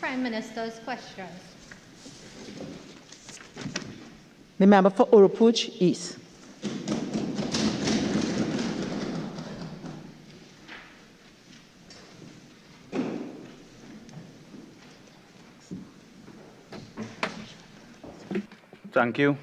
Prime Minister's questions. The member for Oropouche East. Thank you.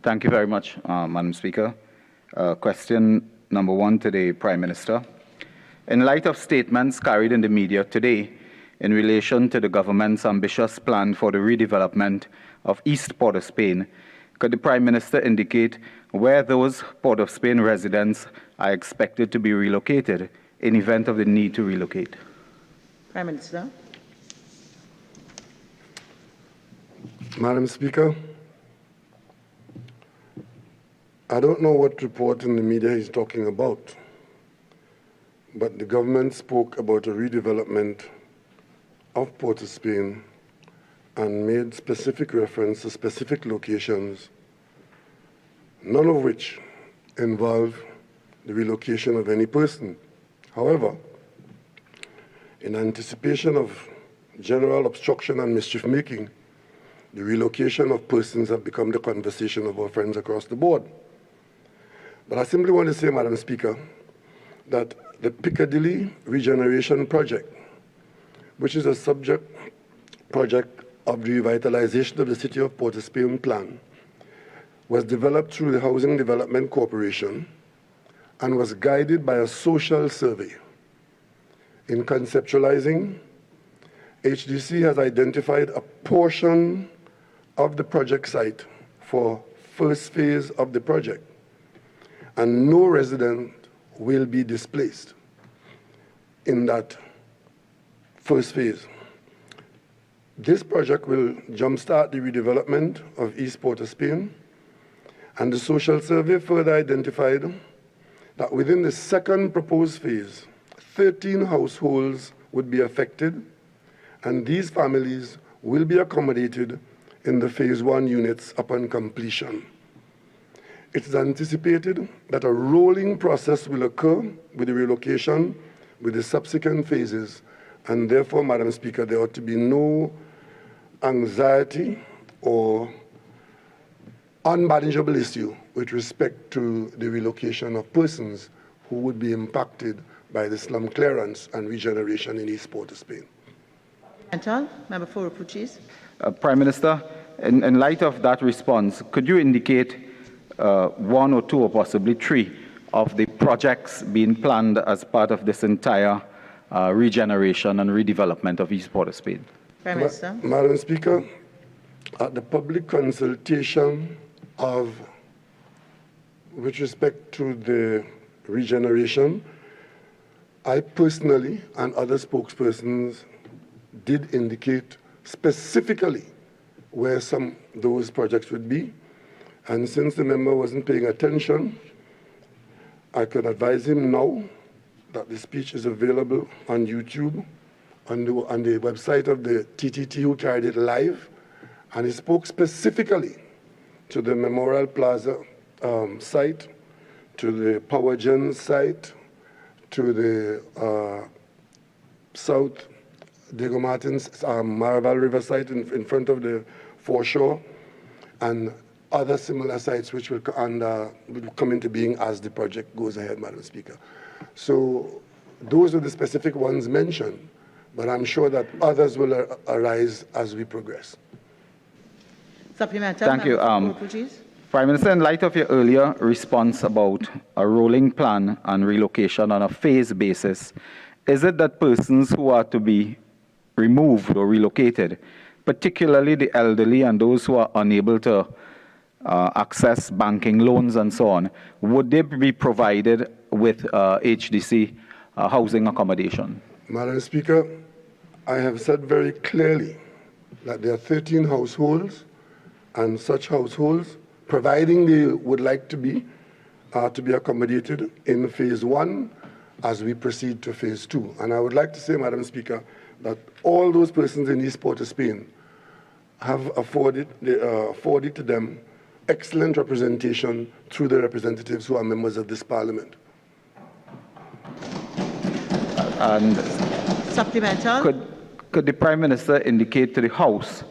Thank you very much, Madam Speaker. Question number 1 to the Prime Minister. In light of statements carried in the media today in relation to the government's ambitious plan for the redevelopment of East Port of Spain, could the Prime Minister indicate where those Port of Spain residents are expected to be relocated in event of the need to relocate? Prime Minister. Madam Speaker, I don't know what report in the media he's talking about, but the government spoke about a redevelopment of Port of Spain and made specific reference to specific locations, none of which involve the relocation of any person. However, in anticipation of general obstruction and mischief making, the relocation of persons have become the conversation of our friends across the board. But I simply want to say, Madam Speaker, that the Piccadilly Regeneration Project, which is a subject project of the revitalization of the City of Port of Spain plan, was developed through the Housing Development Corporation and was guided by a social survey. In conceptualizing, HDC has identified a portion of the project site for first phase of the project, and no resident will be displaced in that first phase. This project will jumpstart the redevelopment of East Port of Spain, and the social survey further identified that within the second proposed phase, 13 households would be affected, and these families will be accommodated in the phase 1 units upon completion. It is anticipated that a rolling process will occur with the relocation with the subsequent phases, and therefore, Madam Speaker, there ought to be no anxiety or unmanageable issue with respect to the relocation of persons who would be impacted by the slum clearance and regeneration in East Port of Spain. Member for Oropouche. Prime Minister, in light of that response, could you indicate 1 or 2 or possibly 3 of the projects being planned as part of this entire regeneration and redevelopment of East Port of Spain? Prime Minister. Madam Speaker, at the public consultation with respect to the regeneration, I personally and other spokespersons did indicate specifically where those projects would be. And since the member wasn't paying attention, I can advise him now that the speech is available on YouTube, on the website of the TTT who carried it live, and he spoke specifically to the Memorial Plaza site, to the Power Gen site, to the South Diego Martins Maraval River site in front of the foreshore, and other similar sites which will come into being as the project goes ahead, Madam Speaker. So those are the specific ones mentioned, but I'm sure that others will arise as we progress. Supplementary. Thank you. Prime Minister, in light of your earlier response about a rolling plan and relocation on a phase basis, is it that persons who are to be removed or relocated, particularly the elderly and those who are unable to access banking loans and so on, would they be provided with HDC housing accommodation? Madam Speaker, I have said very clearly that there are 13 households, and such households, providing they would like to be accommodated in phase 1 as we proceed to phase 2. And I would like to say, Madam Speaker, that all those persons in East Port of Spain have afforded to them excellent representation through the representatives who are members of this parliament. And Supplemental. could the Prime Minister indicate to the House,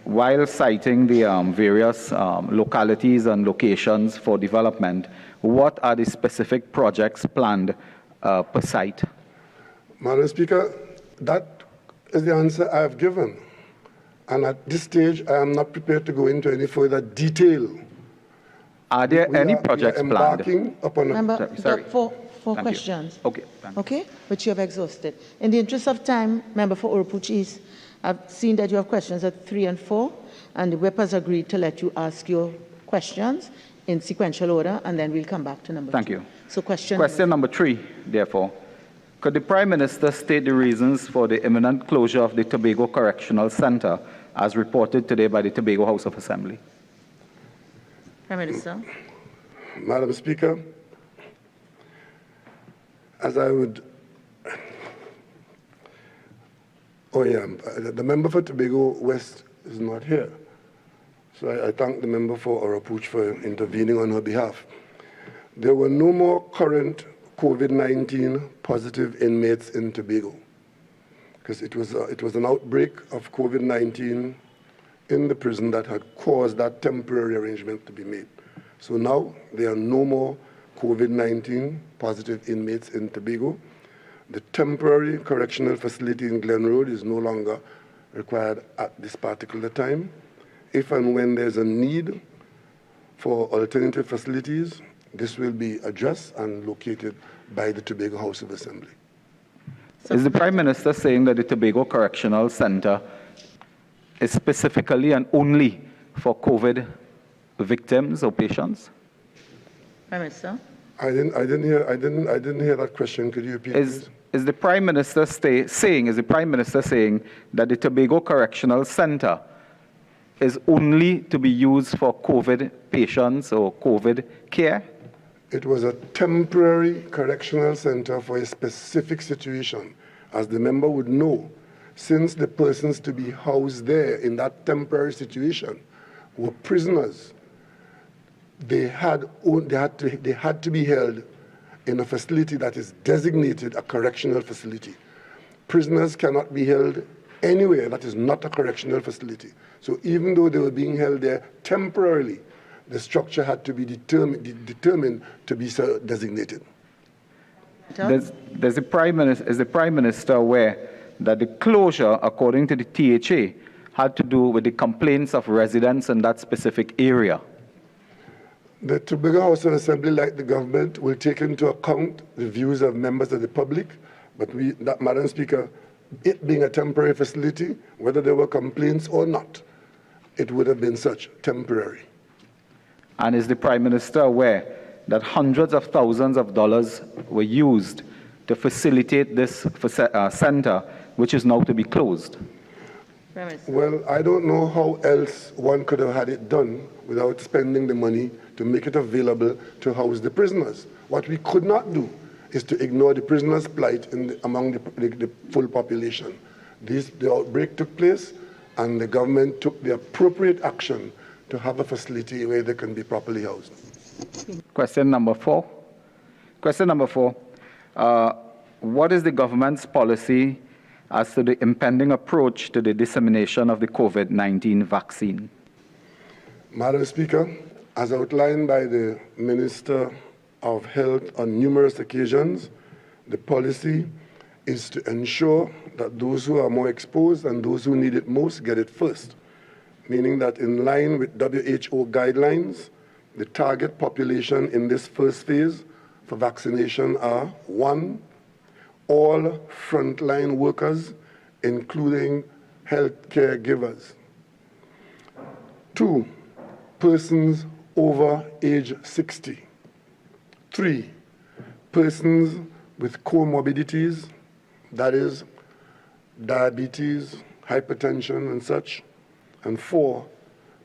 while citing the various localities and locations for development, what are the specific projects planned per site? Madam Speaker, that is the answer I have given. And at this stage, I am not prepared to go into any further detail. Are there any projects planned? Embarking upon Member, Sorry. four Thank questions. You. Okay. Thank you. Okay, which you have exhausted. In the interest of time, Member for Oropouche East, I've seen that you have questions at 3 and 4, and the whip has agreed to let you ask your questions in sequential order, and then we'll come back to number 2. Thank you. So question number 3, therefore. Could the Prime Minister state the reasons for the imminent closure of the Tobago Correctional Centre, as reported today by the Tobago House of Assembly? Prime Minister. Madam Speaker, as I would... Oh yeah, the member for Tobago West is not here. So I thank the member for Oropouche for intervening on her behalf. There were no more current COVID-19 positive inmates in Tobago, because it was an outbreak of COVID-19 in the prison that had caused that temporary arrangement to be made. So now there are no more COVID-19 positive inmates in Tobago. The temporary correctional facility in Glen Road is no longer required at this particular time. If and when there's a need for alternative facilities, this will be addressed and located by the Tobago House of Assembly. Is the Prime Minister saying that the Tobago Correctional Centre is specifically and only for COVID victims or patients? Prime Minister. I didn't hear that question. Could you repeat, please? Is the Prime Minister saying that the Tobago Correctional Centre is only to be used for COVID patients or COVID care? It was a temporary correctional center for a specific situation. As the member would know, since the persons to be housed there in that temporary situation were prisoners, they had to be held in a facility that is designated a correctional facility. Prisoners cannot be held anywhere that is not a correctional facility. So even though they were being held there temporarily, the structure had to be determined to be so designated. Is the Prime Minister aware that the closure, according to the THA, had to do with the complaints of residents in that specific area? The Tobago House of Assembly, like the government, will take into account the views of members of the public, but Madam Speaker, it being a temporary facility, whether there were complaints or not, it would have been such temporary. And is the Prime Minister aware that hundreds of thousands of dollars were used to facilitate this center, which is now to be closed? Well, I don't know how else one could have had it done without spending the money to make it available to house the prisoners. What we could not do is to ignore the prisoners' plight among the full population. The outbreak took place, and the government took the appropriate action to have a facility where they can be properly housed. Question number 4. What is the government's policy as to the impending approach to the dissemination of the COVID-19 vaccine? Madam Speaker, as outlined by the Minister of Health on numerous occasions, the policy is to ensure that those who are more exposed and those who need it most get it first, meaning that in line with WHO guidelines, the target population in this first phase for vaccination are 1, all frontline workers, including healthcare givers. 2, persons over age 60. 3, persons with comorbidities, that is, diabetes, hypertension, and such. And 4,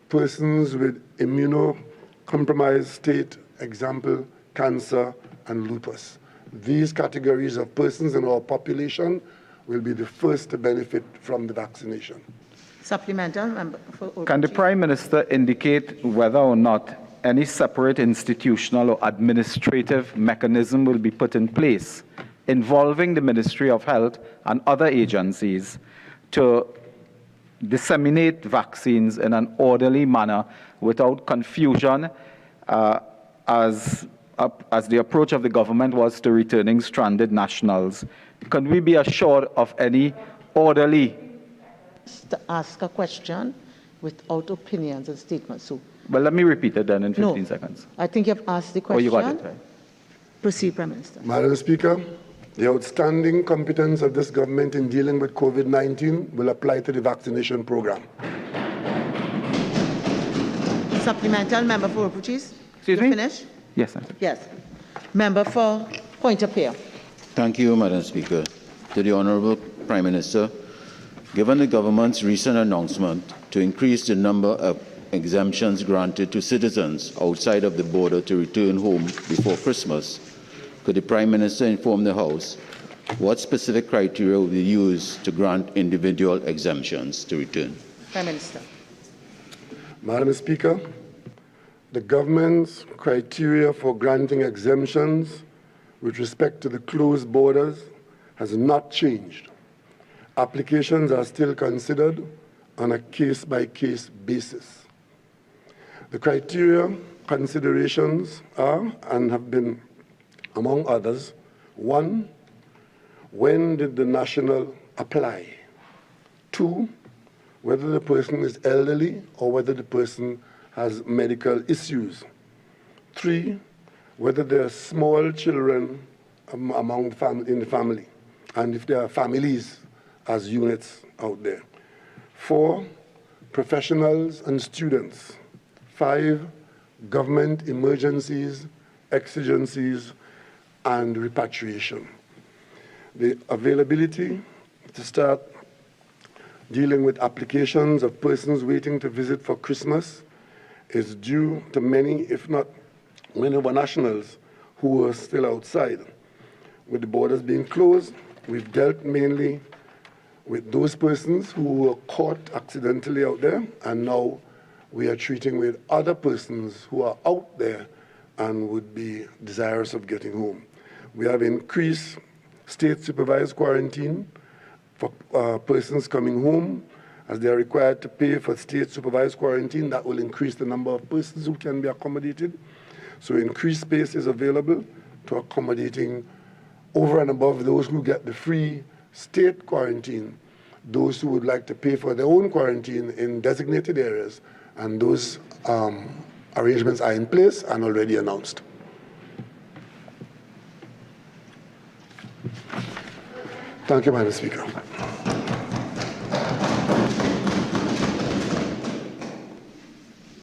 persons with immunocompromised state, example, cancer and lupus. These categories of persons in our population will be the first to benefit from the vaccination. Supplemental, member for Oral Can the Chief. Prime Minister indicate whether or not any separate institutional or administrative mechanism will be put in place involving the Ministry of Health and other agencies to disseminate vaccines in an orderly manner without confusion, as the approach of the government was to returning stranded nationals? Can we be assured of any orderly? To ask a question without opinions and statements. So, Well, let me repeat it then in no, 15 seconds. I think you've asked the Oh, question. you got it, right? Proceed, Prime Minister. Madam Speaker, the outstanding competence of this government in dealing with COVID-19 will apply to the vaccination program. Supplemental, member for Oral Chief. Excuse You me? finished? Yes, Senator. Yes. Member for Point of Peer. Thank you, Madam Speaker. To the Honourable Prime Minister, given the government's recent announcement to increase the number of exemptions granted to citizens outside of the border to return home before Christmas, could the Prime Minister inform the House what specific criteria will be used to grant individual exemptions to return? Prime Minister. Madam Speaker, the government's criteria for granting exemptions with respect to the closed borders has not changed. Applications are still considered on a case-by-case basis. The criteria considerations are and have been, among others, 1, when did the national apply? 2, whether the person is elderly or whether the person has medical issues. 3, whether there are small children among in the family, and if there are families as units out there. 4, professionals and students. 5, government emergencies, exigencies, and repatriation. The availability to start dealing with applications of persons waiting to visit for Christmas is due to many, if not many of our nationals who are still outside. With the borders being closed, we've dealt mainly with those persons who were caught accidentally out there, and now we are treating with other persons who are out there and would be desirous of getting home. We have increased state-supervised quarantine for persons coming home, as they are required to pay for state-supervised quarantine. That will increase the number of persons who can be accommodated. So increased space is available to accommodating over and above those who get the free state quarantine, those who would like to pay for their own quarantine in designated areas, and those arrangements are in place and already announced. Thank you, Madam Speaker.